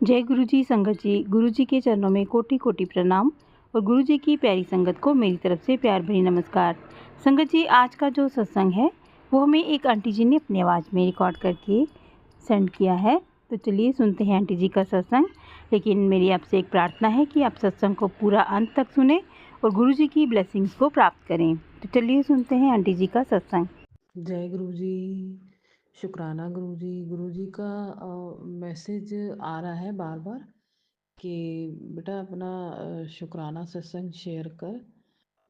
जय गुरु जी, संगत जी। गुरु जी के चरणों में कोटि कोटि प्रणाम और गुरु जी की प्यारी संगत को मेरी तरफ से प्यार भरी नमस्कार। संगत जी, आज का जो सत्संग है वो हमें एक आंटी जी ने अपनी आवाज़ में रिकॉर्ड करके सेंड किया है। तो चलिए सुनते हैं आंटी जी का सत्संग। लेकिन मेरी आपसे एक प्रार्थना है कि आप सत्संग को पूरा अंत तक सुने और गुरु जी की ब्लेसिंग्स को प्राप्त करें। तो चलिए सुनते हैं आंटी जी का सत्संग। जय गुरु जी। शुक्राना गुरु जी का मैसेज आ रहा है बार बार कि बेटा अपना शुक्राना सत्संग शेयर कर।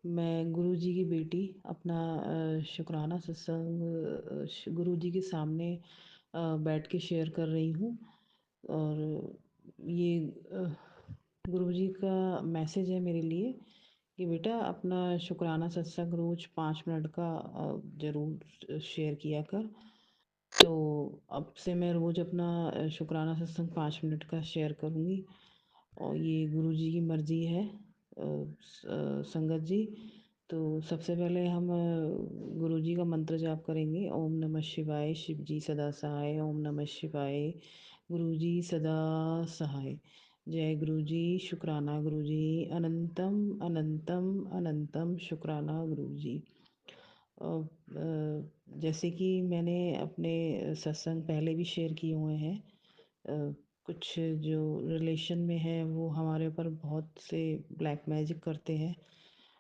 मैं गुरु जी की बेटी अपना शुक्राना सत्संग गुरु जी के सामने बैठ के शेयर कर रही हूँ। और ये गुरु जी का मैसेज है मेरे लिए कि बेटा अपना शुक्राना सत्संग रोज़ 5 मिनट का ज़रूर शेयर किया कर। तो अब से मैं रोज़ अपना शुक्राना सत्संग 5 मिनट का शेयर करूँगी और ये गुरु जी की मर्ज़ी है। संगत जी, तो सबसे पहले हम गुरु जी का मंत्र जाप करेंगे। ओम नमः शिवाय, शिव जी सदा सहाय। ओम नमः शिवाय, गुरु जी सदा सहाय। जय गुरु जी। शुक्राना गुरु जी। अनंतम अनंतम अनंतम शुक्राना गुरु जी। जैसे कि मैंने अपने सत्संग पहले भी शेयर किए हुए हैं, कुछ जो रिलेशन में है वो हमारे ऊपर बहुत से ब्लैक मैजिक करते हैं।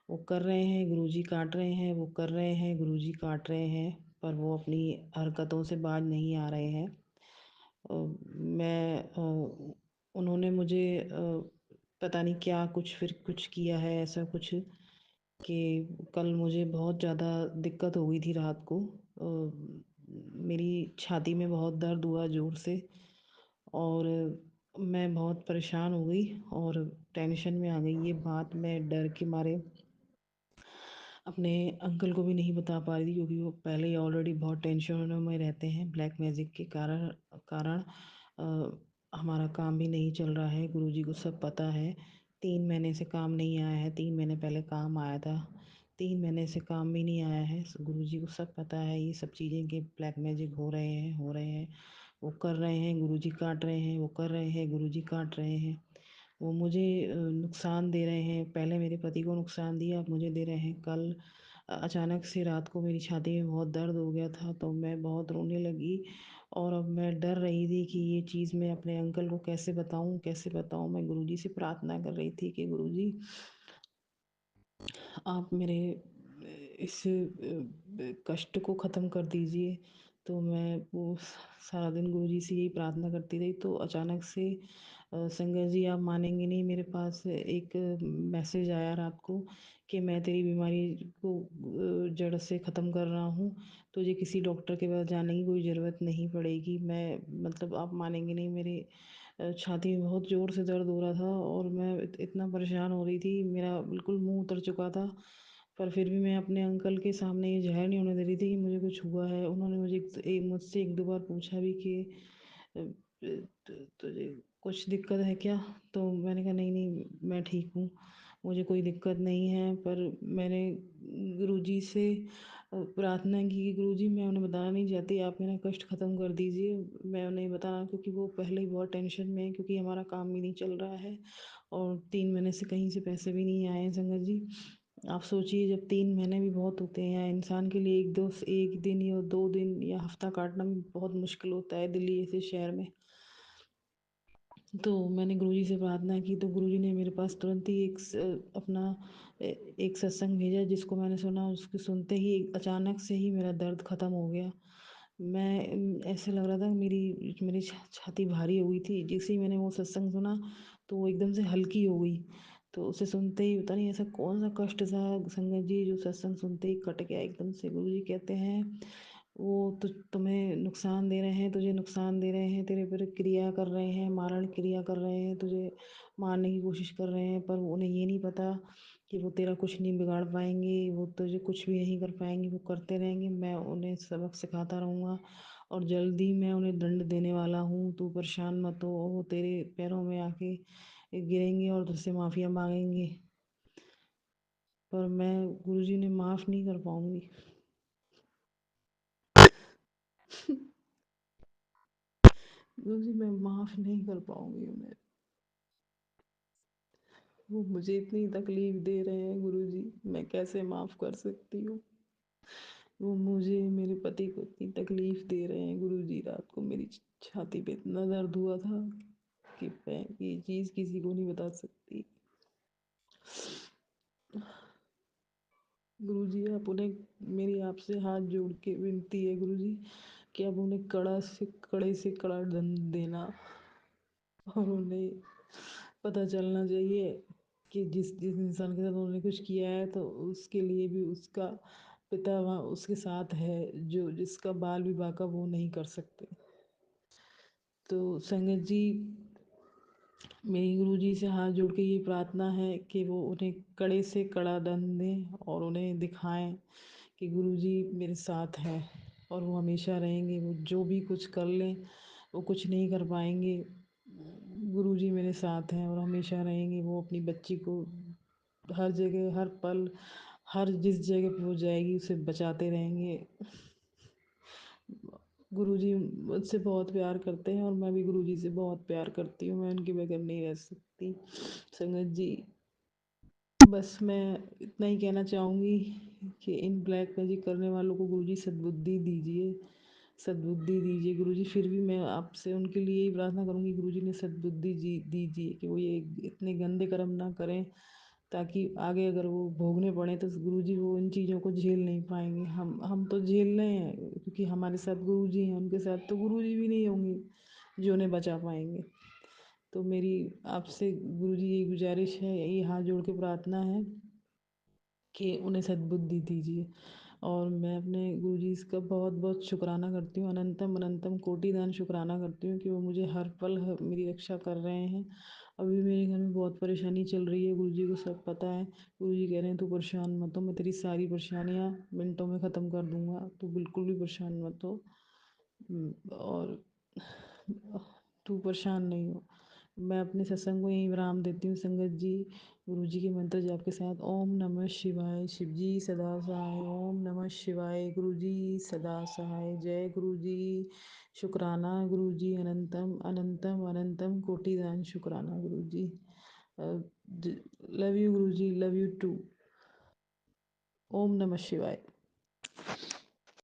वो कर रहे हैं, गुरुजी काट रहे हैं, वो कर रहे हैं, गुरुजी काट रहे हैं, पर वो अपनी हरकतों से बाज नहीं आ रहे हैं। उन्होंने मुझे पता नहीं क्या कुछ फिर कुछ किया है ऐसा कुछ कि कल मुझे बहुत ज़्यादा दिक्कत हो गई थी रात को। मेरी छाती में बहुत दर्द हुआ ज़ोर से और मैं बहुत परेशान हो गई और टेंशन में आ गई। ये बात मैं डर के मारे अपने अंकल को भी नहीं बता पा रही थी, क्योंकि वो पहले ही ऑलरेडी बहुत टेंशनों में रहते हैं ब्लैक मैजिक के कारण हमारा काम भी नहीं चल रहा है। गुरुजी को सब पता है। 3 महीने से काम नहीं आया है। 3 महीने पहले काम आया था, 3 महीने से काम भी नहीं आया है। गुरुजी को सब पता है ये सब चीज़ें कि ब्लैक मैजिक हो रहे हैं। वो कर रहे हैं, गुरुजी काट रहे हैं, वो कर रहे हैं, गुरुजी काट रहे हैं। वो मुझे नुकसान दे रहे हैं। पहले मेरे पति को नुकसान दिया, अब मुझे दे रहे हैं। कल अचानक से रात को मेरी छाती में बहुत दर्द हो गया था, तो मैं बहुत रोने लगी और अब मैं डर रही थी कि ये चीज़ मैं अपने अंकल को कैसे बताऊँ, कैसे बताऊँ। मैं गुरुजी से प्रार्थना कर रही थी कि गुरुजी आप मेरे इस कष्ट को ख़त्म कर दीजिए। तो मैं वो सारा दिन गुरुजी से यही प्रार्थना करती रही। तो अचानक से संगत जी, आप मानेंगे नहीं, मेरे पास एक मैसेज आया रात को कि मैं तेरी बीमारी को जड़ से ख़त्म कर रहा हूँ। तुझे किसी डॉक्टर के पास जाने की कोई ज़रूरत नहीं पड़ेगी। मैं मतलब आप मानेंगे नहीं, मेरे छाती में बहुत ज़ोर से दर्द हो रहा था और मैं इतना परेशान हो रही थी, मेरा बिल्कुल मुँह उतर चुका था। पर फिर भी मैं अपने अंकल के सामने ये ज़ाहिर नहीं होने दे रही थी कि मुझे कुछ हुआ है। उन्होंने मुझसे 1-2 बार पूछा भी कि अ, तुझे कुछ दिक्कत है क्या? तो मैंने कहा नहीं, नहीं मैं ठीक हूँ, मुझे कोई दिक्कत नहीं है। पर मैंने गुरुजी से प्रार्थना की कि गुरुजी मैं उन्हें बताना नहीं चाहती, आप मेरा कष्ट ख़त्म कर दीजिए। मैं उन्हें बताना, क्योंकि वो पहले ही बहुत टेंशन में है, क्योंकि हमारा काम भी नहीं चल रहा है और 3 महीने से कहीं से पैसे भी नहीं आए हैं संगत जी। आप सोचिए, जब 3 महीने भी बहुत होते हैं इंसान के लिए, एक दिन या 2 दिन या हफ्ता काटना भी बहुत मुश्किल होता है दिल्ली जैसे शहर में। तो मैंने गुरुजी से प्रार्थना की, तो गुरुजी ने मेरे पास तुरंत ही अपना एक सत्संग भेजा, जिसको मैंने सुना। उसको सुनते ही अचानक से ही मेरा दर्द ख़त्म हो गया। मैं ऐसे लग रहा था कि मेरी मेरी छाती भारी हो गई थी। जैसे ही मैंने वो सत्संग सुना तो वो एकदम से हल्की हो गई। तो उसे सुनते ही पता नहीं ऐसा कौन सा कष्ट था संगत जी, जो सत्संग सुनते ही कट गया एकदम से। गुरुजी कहते हैं वो तो तुम्हें नुकसान दे रहे हैं, तुझे नुकसान दे रहे हैं, तेरे पर क्रिया कर रहे हैं, मारण क्रिया कर रहे हैं, तुझे मारने की कोशिश कर रहे हैं। पर उन्हें ये नहीं पता कि वो तेरा कुछ नहीं बिगाड़ पाएंगे, वो तुझे कुछ भी नहीं कर पाएंगे, वो करते रहेंगे। मैं उन्हें सबक सिखाता रहूँगा और जल्दी मैं उन्हें दंड देने वाला हूँ। तू परेशान मत हो। वो तेरे पैरों में आके गिरेंगे और तुझसे माफ़िया मांगेंगे, पर मैं गुरुजी ने माफ़ नहीं कर पाऊँगी। गुरु जी मैं माफ़ नहीं कर पाऊंगी उन्हें। वो मुझे इतनी तकलीफ दे रहे हैं गुरु जी, मैं कैसे माफ़ कर सकती हूँ। वो मुझे, मेरे पति को इतनी तकलीफ दे रहे हैं गुरु जी। रात को मेरी छाती पे इतना दर्द हुआ था कि मैं ये चीज़ किसी को नहीं बता सकती। गुरु जी आप उन्हें, मेरी आपसे हाथ जोड़ के विनती है गुरु जी कि आप उन्हें कड़े से कड़ा दंड देना, और उन्हें पता चलना चाहिए कि जिस जिस इंसान के साथ उन्होंने कुछ किया है तो उसके लिए भी उसका पिता वहाँ उसके साथ है, जो जिसका बाल विवाह का वो नहीं कर सकते। तो संगत जी, मेरी गुरु जी से हाथ जोड़ के ये प्रार्थना है कि वो उन्हें कड़े से कड़ा दंड दें और उन्हें दिखाएं कि गुरु जी मेरे साथ हैं और वो हमेशा रहेंगे। वो जो भी कुछ कर लें वो कुछ नहीं कर पाएंगे। गुरु जी मेरे साथ हैं और हमेशा रहेंगे। वो अपनी बच्ची को हर जगह, हर पल, हर जिस जगह पे वो जाएगी उसे बचाते रहेंगे। गुरुजी मुझसे बहुत प्यार करते हैं और मैं भी गुरुजी से बहुत प्यार करती हूँ। मैं उनके बगैर नहीं रह सकती। संगत जी, बस मैं इतना ही कहना चाहूँगी कि इन ब्लैक मैजिक करने वालों को गुरुजी सद्बुद्धि दीजिए, सद्बुद्धि दीजिए गुरुजी। फिर भी मैं आपसे उनके लिए ही प्रार्थना करूँगी, गुरुजी ने सद्बुद्धि जी दीजिए कि वो ये इतने गंदे कर्म ना करें, ताकि आगे अगर वो भोगने पड़े तो गुरुजी वो इन चीज़ों को झेल नहीं पाएंगे। हम तो झेल रहे हैं क्योंकि हमारे साथ गुरुजी हैं, उनके साथ तो गुरुजी भी नहीं होंगे जो उन्हें बचा पाएंगे। तो मेरी आपसे गुरुजी यही गुजारिश है, यही हाथ जोड़ के प्रार्थना है कि उन्हें सद्बुद्धि दीजिए। और मैं अपने गुरुजी का बहुत बहुत शुक्राना करती हूँ, अनंतम अनंतम कोटिदान शुक्राना करती हूँ कि वो मुझे हर पल मेरी रक्षा कर रहे हैं। अभी मेरे घर में बहुत परेशानी चल रही है, गुरुजी को सब पता है। गुरुजी कह रहे हैं तू परेशान मत हो, मैं तेरी सारी परेशानियाँ मिनटों में ख़त्म कर दूँगा, तू बिल्कुल भी परेशान मत हो। और तू परेशान नहीं हो। मैं अपने सत्संग को यहीं विराम देती हूँ संगत जी, गुरु जी के मंत्र जाप के साथ। ओम नमः शिवाय। शिव जी सदा सहाय। ओम नमः शिवाय। गुरु जी सदा सहाय। जय गुरु जी। शुक्राना गुरु जी, अनंतम अनंतम अनंतम कोटिदान शुक्राना गुरु जी। Love you Guru ji, love you to. ओम नमः शिवाय।